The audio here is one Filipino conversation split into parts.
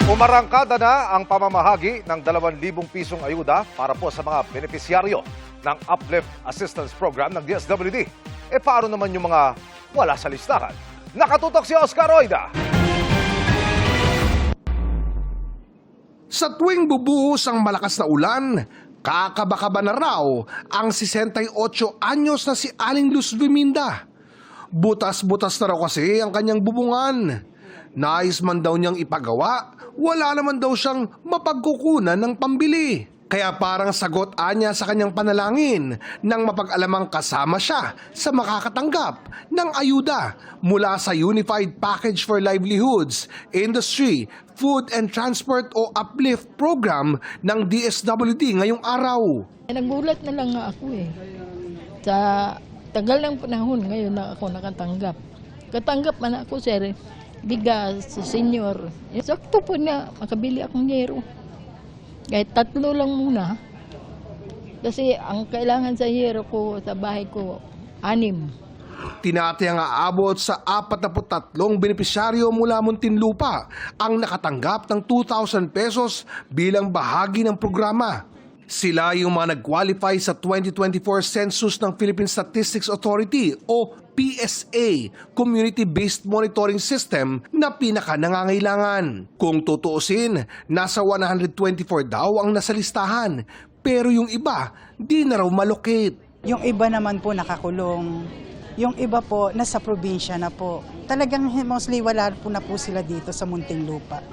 Umarangkada na ang pamamahagi ng 2,000 pisong ayuda para po sa mga benepisyaryo ng Uplift Assistance Program ng DSWD. E paano naman yung mga wala sa listahan? Nakatutok si Oscar Oida. Sa tuwing bubuhos ang malakas na ulan, kakaba-kaba na raw ang 68 anyos na si Aling Luz Viminda. Butas-butas na raw kasi ang kanyang bubungan. Nais man daw niyang ipagawa, wala naman daw siyang mapagkukunan ng pambili. Kaya parang sagot anya sa kanyang panalangin nang mapag-alamang kasama siya sa makakatanggap ng ayuda mula sa Unified Package for Livelihoods, Industry, Food and Transport o Uplift Program ng DSWD ngayong araw. Nagulat na lang nga ako Sa tagal ng panahon ngayon na ako nakatanggap. Katanggap man ako, sir. Bigas, senior. Sakto po na makabili akong yero. Kahit 3 lang muna. Kasi ang kailangan sa yero ko, sa bahay ko, 6. Tinatayang aabot sa 43 benepisyaryo mula Muntinlupa ang nakatanggap ng 2,000 pesos bilang bahagi ng programa. Sila yung mga nag-qualify sa 2024 census ng Philippine Statistics Authority o PSA, Community-Based Monitoring System na pinaka-nangangailangan. Kung tutuusin, nasa 124 daw ang nasa listahan, pero yung iba, di na raw malocate. Yung iba naman po nakakulong. Yung iba po nasa probinsya na po. Talagang mostly wala po na po sila dito sa Muntinlupa.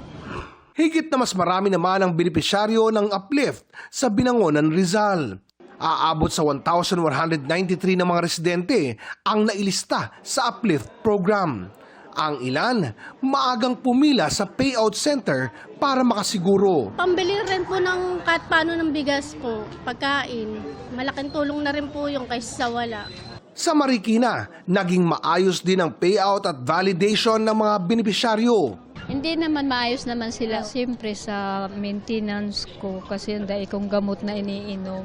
Higit na mas marami naman ang benepisyaryo ng Uplift sa Binangonan, Rizal. Aabot sa 1,193 na mga residente ang nailista sa Uplift program. Ang ilan, maagang pumila sa payout center para makasiguro. Pambili rin po ng kahit paano ng bigas po, pagkain. Malaking tulong na rin po yung kaysa sa wala. Sa Marikina, naging maayos din ang payout at validation ng mga benepisyaryo. Hindi naman maayos naman sila siyempre sa maintenance ko kasi hindi kong gamot na iniinom.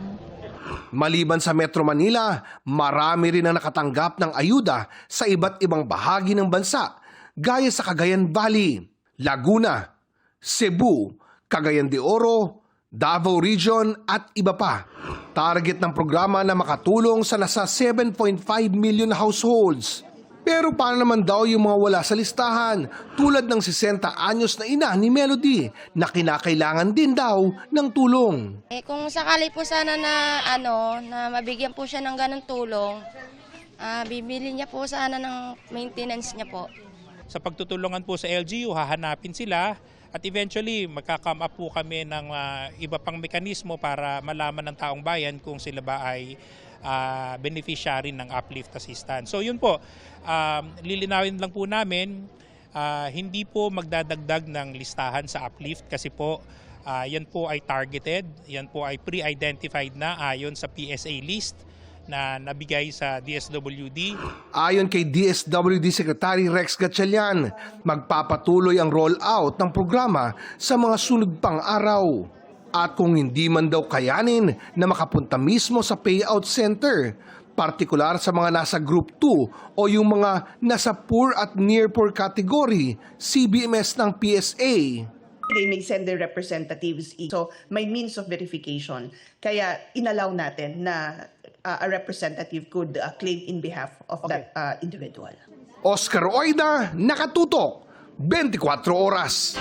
Maliban sa Metro Manila, marami rin ang nakatanggap ng ayuda sa iba't ibang bahagi ng bansa gaya sa Cagayan Valley, Laguna, Cebu, Cagayan de Oro, Davao Region at iba pa. Target ng programa na makatulong sa nasa 7.5 million households. Pero paano naman daw yung mga wala sa listahan tulad ng 60 anyos na ina ni Melody na kinakailangan din daw ng tulong? Kung sakali po sana na na mabigyan po siya ng ganung tulong, bibili niya po sana ng maintenance niya po. Sa pagtutulungan po sa LGU, hahanapin sila at eventually magka-come up po kami ng iba pang mekanismo para malaman ng taong bayan kung sila ba ay beneficiary ng Uplift Assistance. So yun po, lilinawin lang po namin, hindi po magdadagdag ng listahan sa Uplift kasi po yan po ay targeted, yan po ay pre-identified na ayon sa PSA list na nabigay sa DSWD. Ayon kay DSWD Secretary Rex Gatchalian, magpapatuloy ang rollout ng programa sa mga sunod pang araw. At kung hindi man daw kayanin na makapunta mismo sa payout center, partikular sa mga nasa Group 2 o yung mga nasa poor at near poor category, CBMS ng PSA. They may send their representatives. So may means of verification. Kaya inallow natin na a representative could claim in behalf of that individual. Oscar Oida, nakatutok, 24 oras.